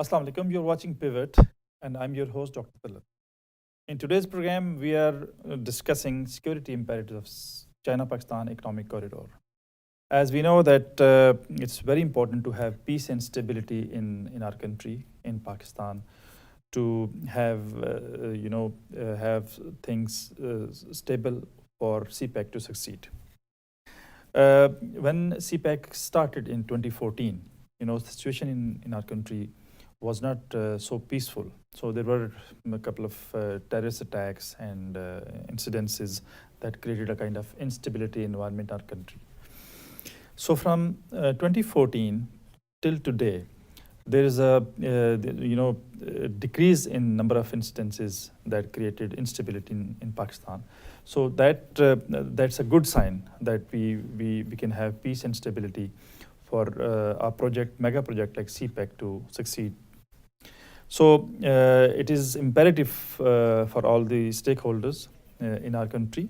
Assalamu alaikum. You're watching Pivot, and I'm your host, Dr. Talat. In today's program, we are discussing security imperatives of China-Pakistan Economic Corridor. As we know that it's very important to have peace and stability in our country, in Pakistan, to have have things stable for CPEC to succeed. When CPEC started in 2014, the situation in our country was not so peaceful. So there were a couple of terrorist attacks and incidences that created a kind of instability environment in our country. So from 2014 till today, there is a decrease in number of instances that created instability in Pakistan. So that's a good sign that we can have peace and stability for our mega project like CPEC to succeed. So it is imperative for all the stakeholders in our country.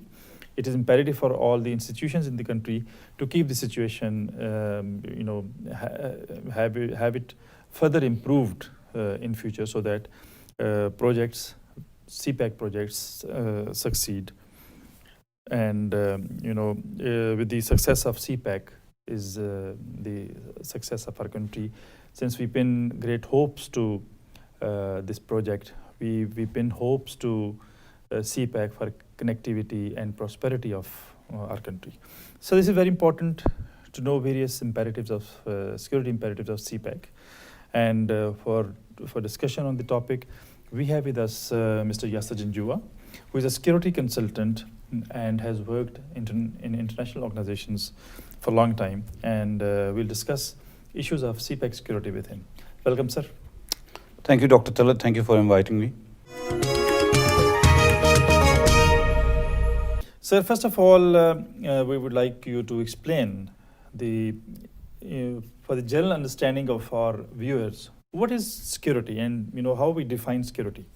It is imperative for all the institutions in the country to keep the situation, have it further improved in future, so that CPEC projects succeed. And with the success of CPEC is the success of our country. Since we pin great hopes to this project, we pin hopes to CPEC for connectivity and prosperity of our country. So this is very important to know various imperatives of security imperatives of CPEC. And for discussion on the topic, we have with us Mr. Yasser Janjua, who is a security consultant and has worked in international organizations for a long time. And we'll discuss issues of CPEC security with him. Welcome, sir. Thank you, Dr. Talat. Thank you for inviting me. Sir, first of all, we would like you to explain for the general understanding of our viewers, what is security and how we define security?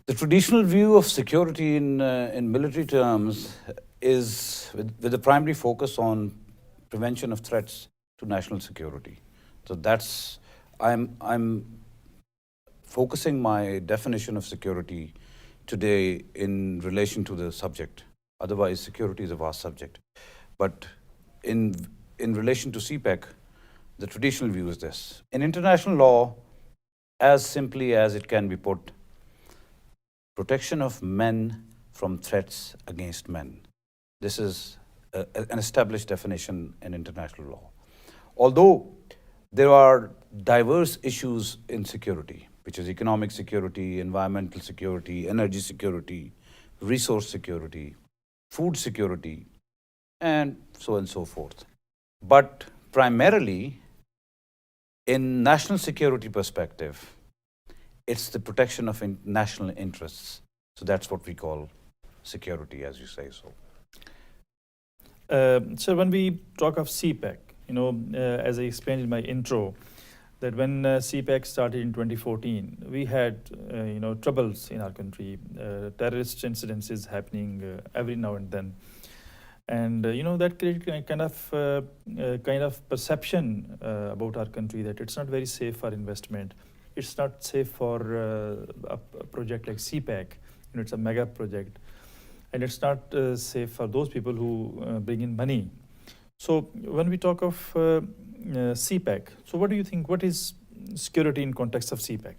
The traditional view of security in military terms is with a primary focus on prevention of threats to national security. So I'm focusing my definition of security today in relation to the subject. Otherwise, security is a vast subject. But in relation to CPEC, the traditional view is this. In international law, as simply as it can be put, protection of men from threats against men. This is an established definition in international law. Although there are diverse issues in security, which is economic security, environmental security, energy security, resource security, food security, and so on and so forth. But primarily, in national security perspective, it's the protection of national interests. So that's what we call security, as you say so. So when we talk of CPEC, as I explained in my intro, that when CPEC started in 2014, we had troubles in our country, terrorist incidences happening every now and then, and that created a kind of perception about our country that it's not very safe for investment. It's not safe for a project like CPEC. It's a mega project, and it's not safe for those people who bring in money. So when we talk of CPEC, so what do you think? What is security in context of CPEC?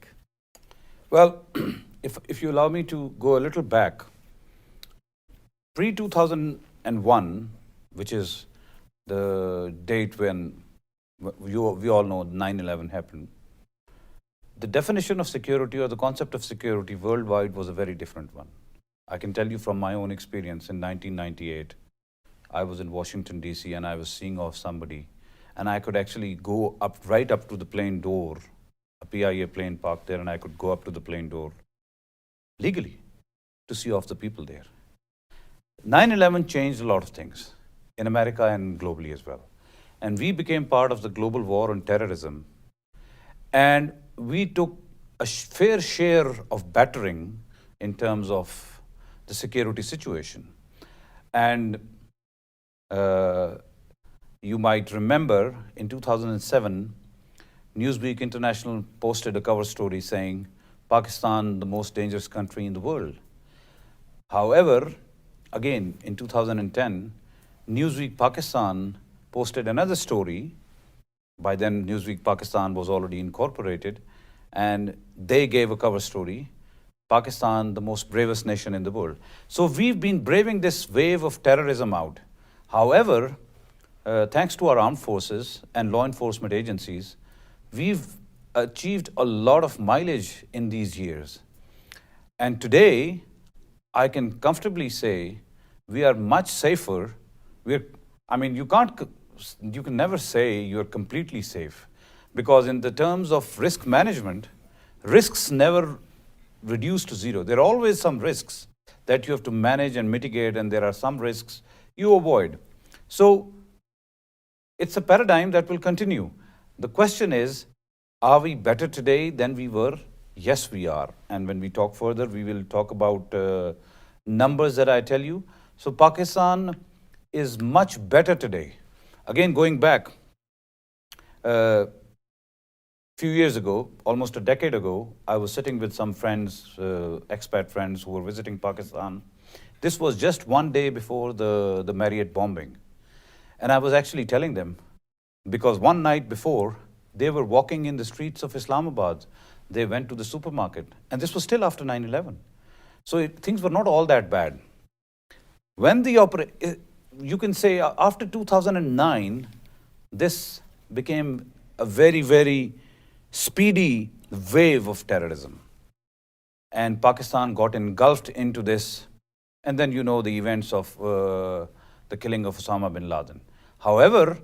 Well, if you allow me to go a little back, pre-2001, which is the date when we all know 9/11 happened, the definition of security or the concept of security worldwide was a very different one. I can tell you from my own experience in 1998, I was in Washington, D.C., and I was seeing off somebody, and I could actually go right up to the plane door, a PIA plane parked there, and I could go up to the plane door legally to see off the people there. 9/11 changed a lot of things in America and globally as well. And we became part of the global war on terrorism. And we took a fair share of battering in terms of the security situation. And you might remember in 2007, Newsweek International posted a cover story saying, Pakistan, the most dangerous country in the world. However, again, in 2010, Newsweek Pakistan posted another story. By then, Newsweek Pakistan was already incorporated, and they gave a cover story, Pakistan, the most bravest nation in the world. So we've been braving this wave of terrorism out. However, thanks to our armed forces and law enforcement agencies, we've achieved a lot of mileage in these years. And today, I can comfortably say we are much safer. You can never say you're completely safe, because in the terms of risk management, risks never reduce to zero. There are always some risks that you have to manage and mitigate, and there are some risks you avoid. So it's a paradigm that will continue. The question is, are we better today than we were? Yes, we are. And when we talk further, we will talk about numbers that I tell you. So Pakistan is much better today. Again, going back a few years ago, almost a decade ago, I was sitting with some friends, expat friends who were visiting Pakistan. This was just one day before the Marriott bombing. And I was actually telling them, because one night before, they were walking in the streets of Islamabad. They went to the supermarket. And this was still after 9/11. So things were not all that bad. When you can say after 2009, this became a very, very speedy wave of terrorism. And Pakistan got engulfed into this. And then you know the events of the killing of Osama bin Laden. However,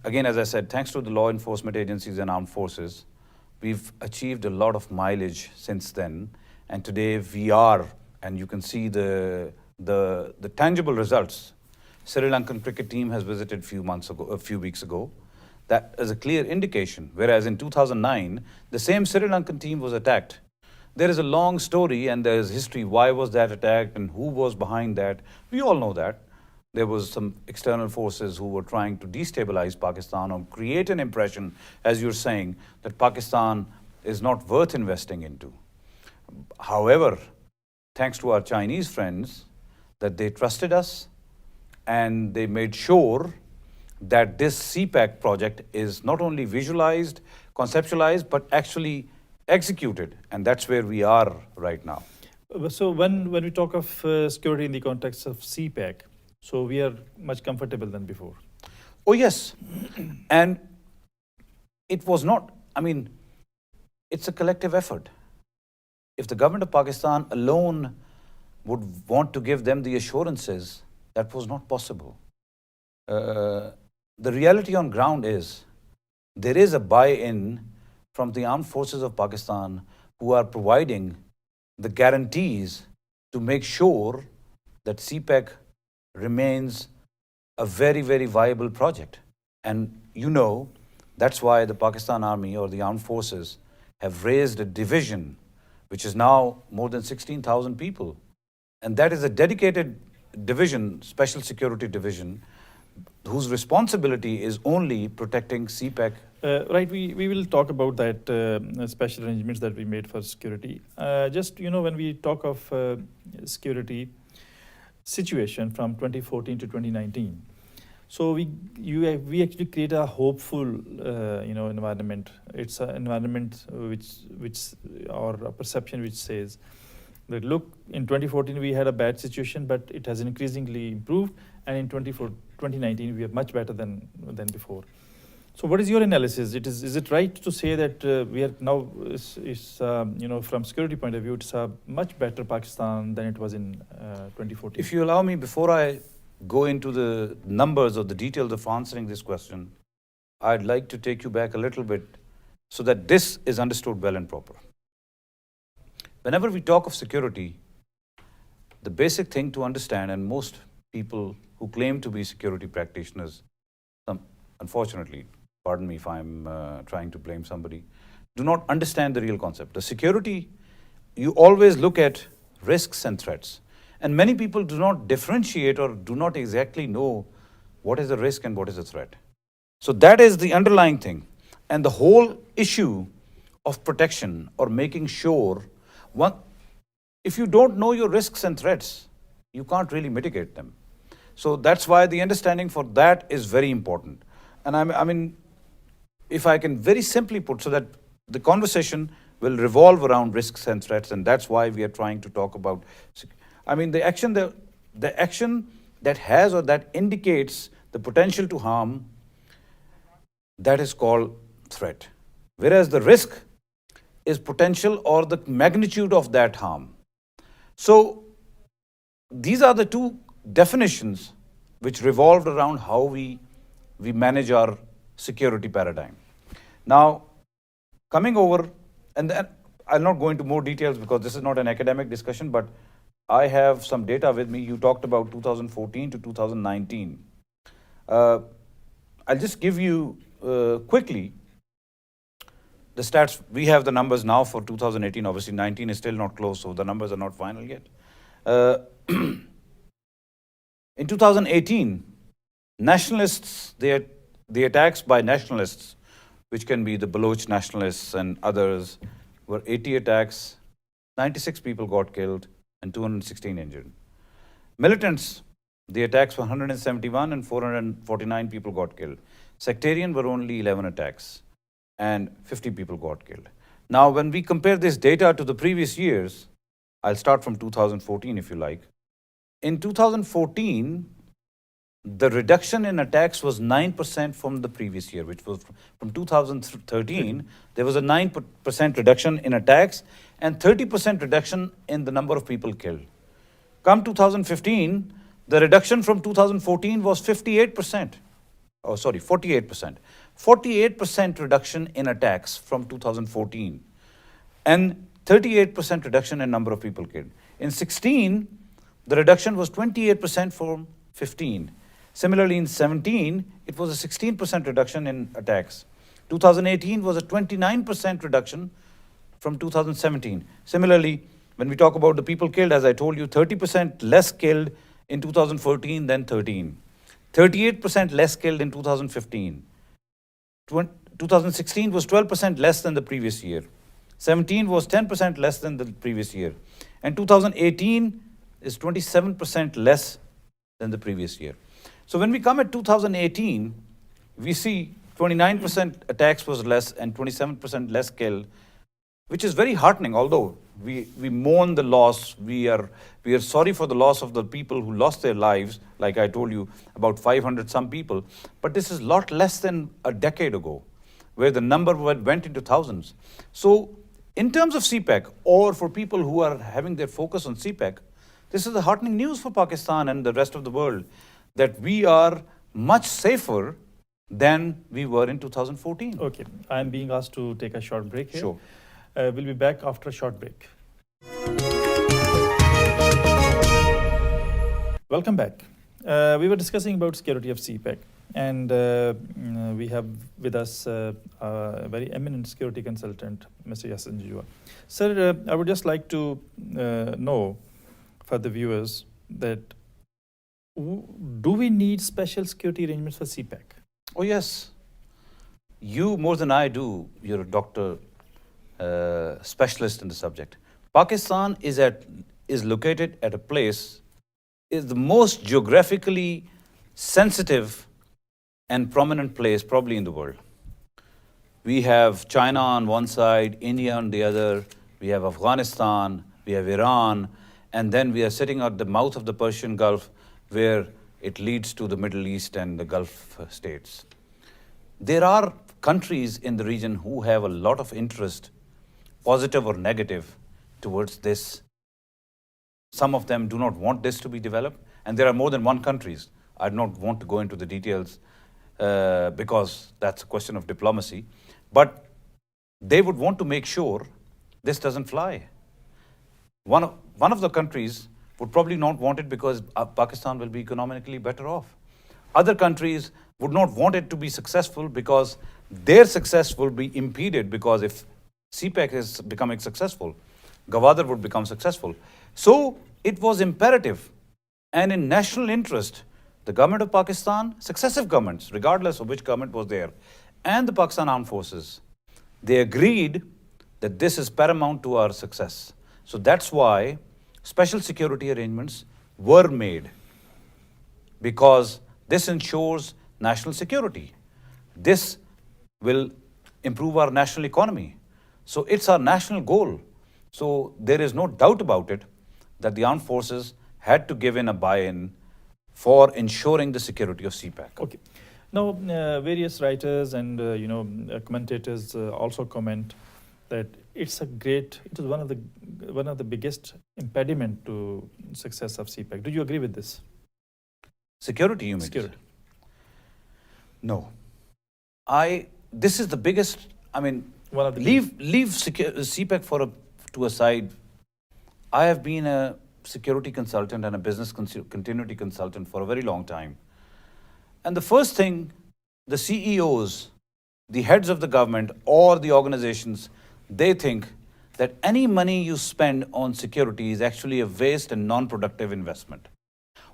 again, as I said, thanks to the law enforcement agencies and armed forces, we've achieved a lot of mileage since then. And today we are, and you can see the tangible results. Sri Lankan cricket team has visited a few weeks ago. That is a clear indication. Whereas in 2009, the same Sri Lankan team was attacked. There is a long story and there is history. Why was that attacked and who was behind that? We all know that. There was some external forces who were trying to destabilize Pakistan or create an impression, as you're saying, that Pakistan is not worth investing into. However, thanks to our Chinese friends, that they trusted us and they made sure that this CPEC project is not only visualized, conceptualized, but actually executed. And that's where we are right now. So when we talk of security in the context of CPEC, so we are much comfortable than before. Oh, yes. And it was not, it's a collective effort. If the government of Pakistan alone would want to give them the assurances, that was not possible. The reality on ground is there is a buy-in from the armed forces of Pakistan who are providing the guarantees to make sure that CPEC remains a very, very viable project. And you know, that's why the Pakistan Army or the armed forces have raised a division, which is now more than 16,000 people. And that is a dedicated division, special security division, whose responsibility is only protecting CPEC. Right, we will talk about that special arrangements that we made for security. Just, when we talk of security situation from 2014 to 2019, so we actually create a hopeful, environment. It's an environment which or a perception which says that look, in 2014 we had a bad situation, but it has increasingly improved, and in 2019 we are much better than before. So what is your analysis? Is it right to say that we are now, from security point of view, it's a much better Pakistan than it was in 2014? If you allow me, before I go into the numbers or the details of answering this question, I'd like to take you back a little bit so that this is understood well and proper. Whenever we talk of security, the basic thing to understand, and most people who claim to be security practitioners, unfortunately, pardon me if I'm trying to blame somebody, do not understand the real concept. The security, you always look at risks and threats. And many people do not differentiate or do not exactly know what is the risk and what is the threat. So that is the underlying thing. And the whole issue of protection or making sure, if you don't know your risks and threats, you can't really mitigate them. So that's why the understanding for that is very important. And I mean, if I can very simply put, so that the conversation will revolve around risks and threats, and that's why we are trying to talk about. I mean, the action that has or that indicates the potential to harm, that is called threat. Whereas the risk is potential or the magnitude of that harm. So these are the two definitions which revolved around how we manage our security paradigm. Now, coming over, and then I'll not go into more details because this is not an academic discussion, but I have some data with me. You talked about 2014 to 2019. I'll just give you quickly the stats. We have the numbers now for 2018. Obviously, 19 is still not close, so the numbers are not final yet. In 2018, nationalists, the attacks by nationalists, which can be the Baloch nationalists and others, were 80 attacks, 96 people got killed, and 216 injured. Militants, the attacks were 171 and 449 people got killed. Sectarian were only 11 attacks and 50 people got killed. Now, when we compare this data to the previous years, I'll start from 2014 if you like. In 2014, the reduction in attacks was 9% from the previous year, which was from 2013. There was a 9% reduction in attacks and 30% reduction in the number of people killed. Come 2015, the reduction from 2014 was 58%. Oh, sorry, 48%. 48% reduction in attacks from 2014 and 38% reduction in number of people killed. In 16, the reduction was 28% from 15. Similarly, in 17, it was a 16% reduction in attacks. 2018 was a 29% reduction from 2017. Similarly, when we talk about the people killed, as I told you, 30% less killed in 2014 than 13. 38% less killed in 2015. 2016 was 12% less than the previous year. 17 was 10% less than the previous year. And 2018 is 27% less than the previous year. So when we come at 2018, we see 29% attacks was less and 27% less killed, which is very heartening. Although we mourn the loss, we are sorry for the loss of the people who lost their lives, like I told you, about 500 some people. But this is a lot less than a decade ago, where the number went into thousands. So in terms of CPEC, or for people who are having their focus on CPEC, this is the heartening news for Pakistan and the rest of the world, that we are much safer than we were in 2014. Okay, I'm being asked to take a short break here. Sure. We'll be back after a short break. Welcome back. We were discussing about security of CPEC, and we have with us a very eminent security consultant, Mr. Yasin Jua. Sir, I would just like to know for the viewers that do we need special security arrangements for CPEC? Oh yes, you more than I do. You're a doctor, specialist in the subject. Pakistan is located at a place, is the most geographically sensitive and prominent place probably in the world. We have China on one side, India on the other, we have Afghanistan, we have Iran, and then we are sitting at the mouth of the Persian Gulf, where it leads to the Middle East and the Gulf states. There are countries in the region who have a lot of interest, positive or negative, towards this. Some of them do not want this to be developed, and there are more than one countries. I do not want to go into the details because that's a question of diplomacy, but they would want to make sure this doesn't fly. One of the countries would probably not want it because Pakistan will be economically better off. Other countries would not want it to be successful because their success will be impeded, because if CPEC is becoming successful, Gwadar would become successful. So it was imperative and in national interest, the government of Pakistan, successive governments, regardless of which government was there, and the Pakistan Armed Forces, they agreed that this is paramount to our success. So that's why special security arrangements were made, because this ensures national security. This will improve our national economy. So it's our national goal. So there is no doubt about it that the armed forces had to give in a buy-in for ensuring the security of CPEC. Okay. Now, various writers and commentators also comment that it is one of the biggest impediment to success of CPEC. Do you agree with this? Security, you mean? Security. No. This is the biggest, I mean, One of the leave CPEC to a side. I have been a security consultant and a business continuity consultant for a very long time. And the first thing, the CEOs, the heads of the government or the organizations, they think that any money you spend on security is actually a waste and non-productive investment.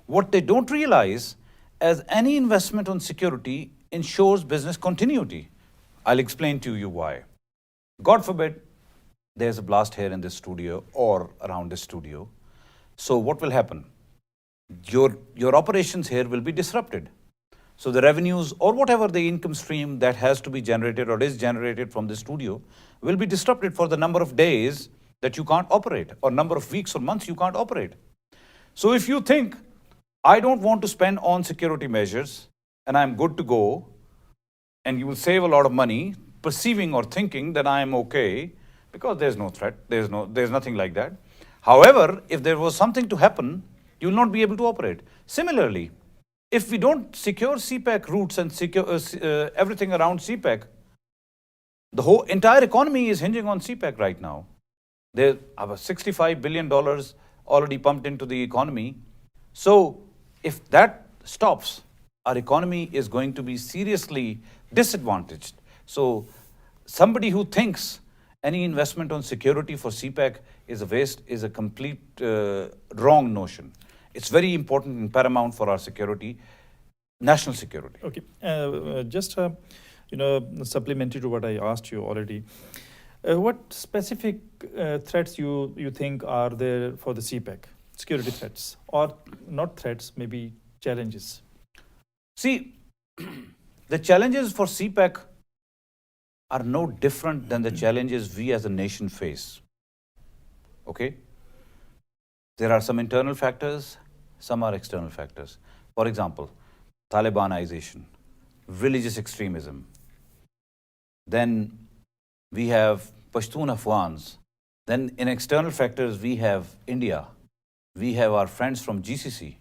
What they don't realize is any investment on security ensures business continuity. I'll explain to you why. God forbid there's a blast here in this studio or around this studio. So what will happen? Your operations here will be disrupted. So the revenues or whatever the income stream that has to be generated or is generated from the studio will be disrupted for the number of days that you can't operate, or number of weeks or months you can't operate. So if you think, I don't want to spend on security measures and I'm good to go, and you will save a lot of money perceiving or thinking that I am okay because there's no threat, there's nothing like that. However, if there was something to happen, you will not be able to operate. Similarly, if we don't secure CPEC routes and secure everything around CPEC, the whole entire economy is hinging on CPEC right now. There are $65 billion already pumped into the economy. So if that stops, our economy is going to be seriously disadvantaged. So somebody who thinks any investment on security for CPEC is a waste is a complete wrong notion. It's very important and paramount for our security, national security. Okay, just supplementary to what I asked you already. What specific threats you think are there for the CPEC? Security threats, or not threats, maybe challenges? See, the challenges for CPEC are no different than the challenges we as a nation face. Okay? There are some internal factors, some are external factors. For example, Talibanization, religious extremism. Then we have Pashtun Afghans. Then in external factors, we have India. We have our friends from GCC.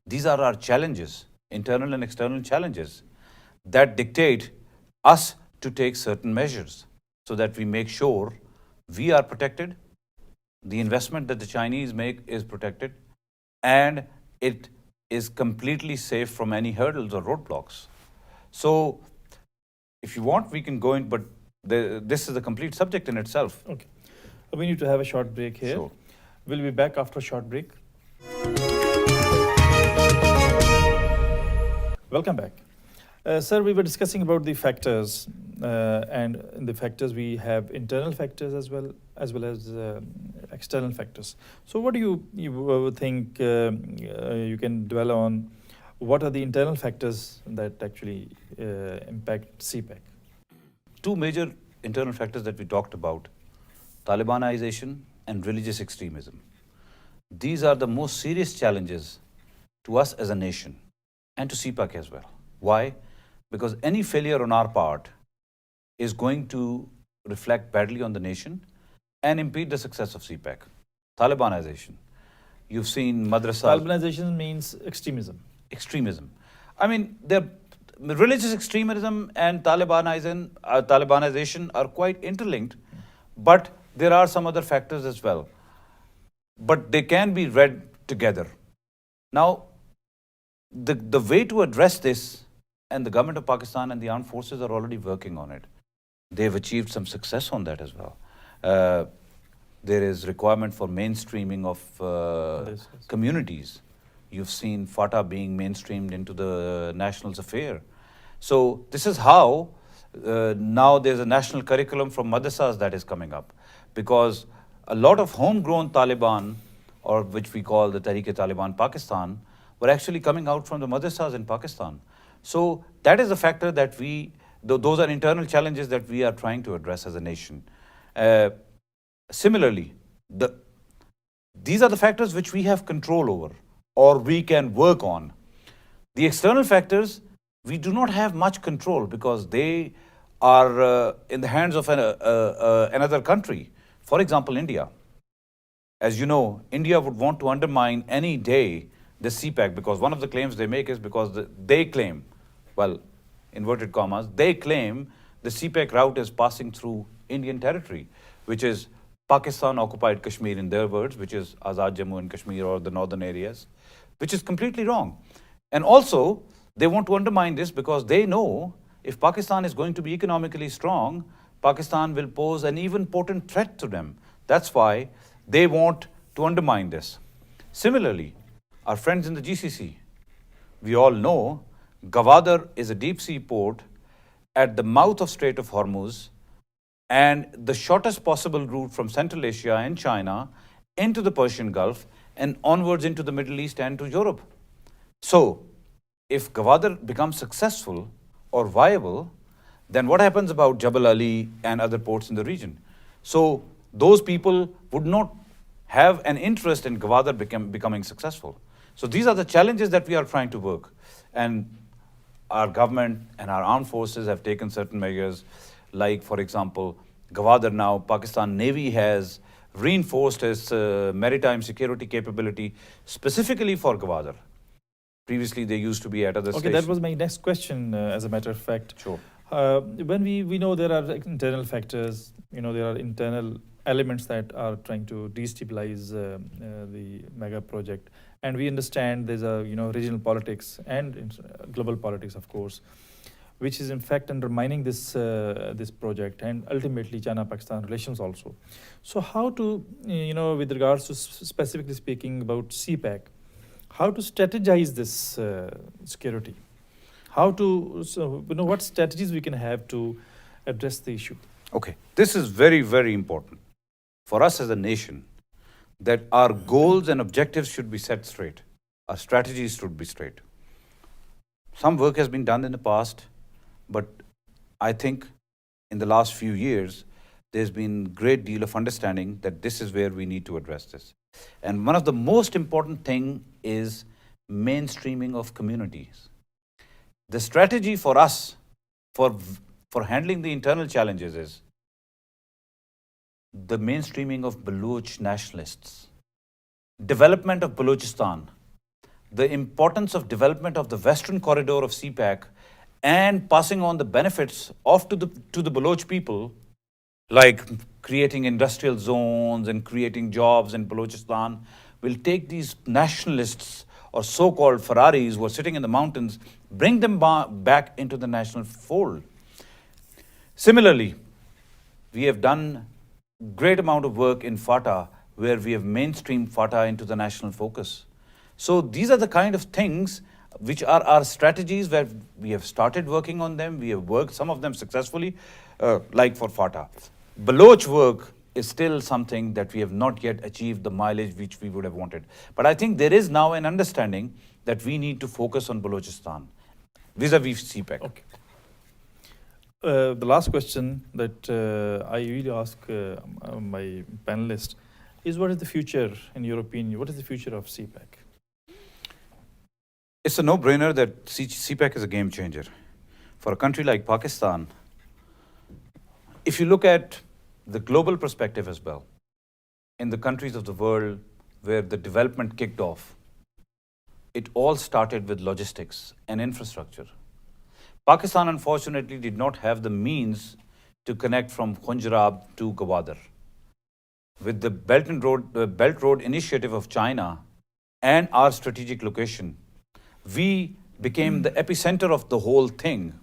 These are our challenges, internal and external challenges, that dictate us to take certain measures so that we make sure we are protected, the investment that the Chinese make is protected, and it is completely safe from any hurdles or roadblocks. So if you want, we can go in, but this is a complete subject in itself. Okay. We need to have a short break here. Sure. We'll be back after a short break. Welcome back. Sir, we were discussing about the factors, and in the factors we have internal factors as well as external factors. So what do you think you can dwell on? What are the internal factors that actually impact CPEC? Two major internal factors that we talked about, Talibanization and religious extremism. These are the most serious challenges to us as a nation and to CPEC as well. Why? Because any failure on our part is going to reflect badly on the nation and impede the success of CPEC. Talibanization. You've seen madrasa. Talibanization means extremism. Extremism. I mean, religious extremism and Talibanization are quite interlinked, but there are some other factors as well. But they can be read together. Now, the way to address this, and the government of Pakistan and the armed forces are already working on it. They've achieved some success on that as well. There is requirement for mainstreaming of communities. You've seen FATA being mainstreamed into the national's affair. So this is how Now there's a national curriculum from madrasas that is coming up, because a lot of homegrown Taliban, or which we call the Tehreek-e-Taliban Pakistan, were actually coming out from the madrasas in Pakistan. So that is a factor that those are internal challenges that we are trying to address as a nation. Similarly, these are the factors which we have control over or we can work on. The external factors, we do not have much control because they are in the hands of another country. For example, India. As you know, India would want to undermine any day the CPEC, because one of the claims they make is because they claim, well, inverted commas, they claim the CPEC route is passing through Indian territory, which is Pakistan occupied Kashmir in their words, which is Azad Jammu and Kashmir or the northern areas, which is completely wrong. And also, they want to undermine this because they know if Pakistan is going to be economically strong, Pakistan will pose an even potent threat to them. That's why they want to undermine this. Similarly, our friends in the GCC, we all know Gwadar is a deep sea port at the mouth of Strait of Hormuz and the shortest possible route from Central Asia and China into the Persian Gulf and onwards into the Middle East and to Europe. So, if Gwadar becomes successful or viable, then what happens about Jabal Ali and other ports in the region? So, those people would not have an interest in Gwadar becoming successful. So, these are the challenges that we are trying to work. And our government and our armed forces have taken certain measures, like, for example, Gwadar now, Pakistan Navy has reinforced its maritime security capability specifically for Gwadar. Previously, they used to be at other stations. Okay, that was my next question, as a matter of fact. Sure. When we know there are internal factors, there are internal elements that are trying to destabilize the mega project, and we understand there's a regional politics and global politics, of course, which is in fact undermining this this project and ultimately China-Pakistan relations also. So how to with regards to specifically speaking about CPEC, how to strategize this security? How to what strategies we can have to address the issue? Okay, this is very, very important for us as a nation, that our goals and objectives should be set straight. Our strategies should be straight. Some work has been done in the past, but I think in the last few years, there's been a great deal of understanding that this is where we need to address this. And one of the most important thing is mainstreaming of communities. The strategy for us for handling the internal challenges is the mainstreaming of Baloch nationalists, development of Balochistan, the importance of development of the western corridor of CPEC, and passing on the benefits to the Baloch people, like creating industrial zones and creating jobs in Balochistan, will take these nationalists or so-called Ferraris who are sitting in the mountains, bring them back into the national fold. Similarly, we have done great amount of work in FATA, where we have mainstreamed FATA into the national focus. So these are the kind of things which are our strategies, where we have started working on them. We have worked some of them successfully, like for FATA. Baloch work is still something that we have not yet achieved the mileage which we would have wanted. But I think there is now an understanding that we need to focus on Balochistan vis-a-vis CPEC. Okay. The last question that I really ask my panelists is, what is the future, in your opinion, what is the future of CPEC? It's a no-brainer that CPEC is a game changer. For a country like Pakistan, if you look at the global perspective as well, in the countries of the world where the development kicked off, it all started with logistics and infrastructure. Pakistan, unfortunately, did not have the means to connect from Khunjarab to Gwadar. With the Belt Road Initiative of China and our strategic location, we became the epicenter of the whole thing.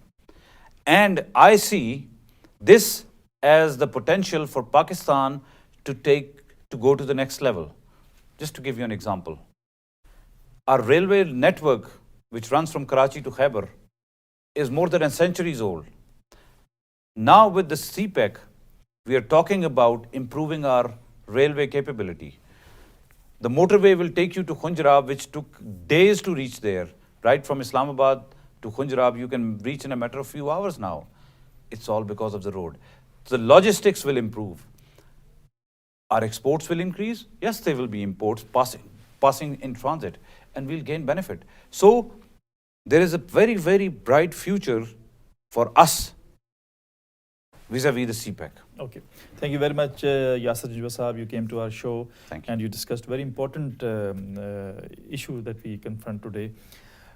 And I see this as the potential for Pakistan to go to the next level. Just to give you an example, our railway network, which runs from Karachi to Khyber, is more than a century old. Now with the CPEC, we are talking about improving our railway capability. The motorway will take you to Khunjerab, which took days to reach there. Right from Islamabad to Khunjerab, you can reach in a matter of few hours now. It's all because of the road. The logistics will improve. Our exports will increase. Yes, there will be imports passing in transit, and we'll gain benefit. So there is a very, very bright future for us vis-a-vis the CPEC. Okay. Thank you very much, Yasir Jujwa Saab. You came to our show. Thank you. And you discussed very important issue that we confront today.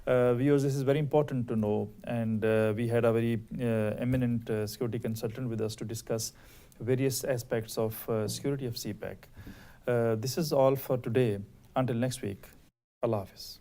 Viewers, this is very important to know. And we had a very eminent security consultant with us to discuss various aspects of security of CPEC. This is all for today. Until next week, Allah Hafiz.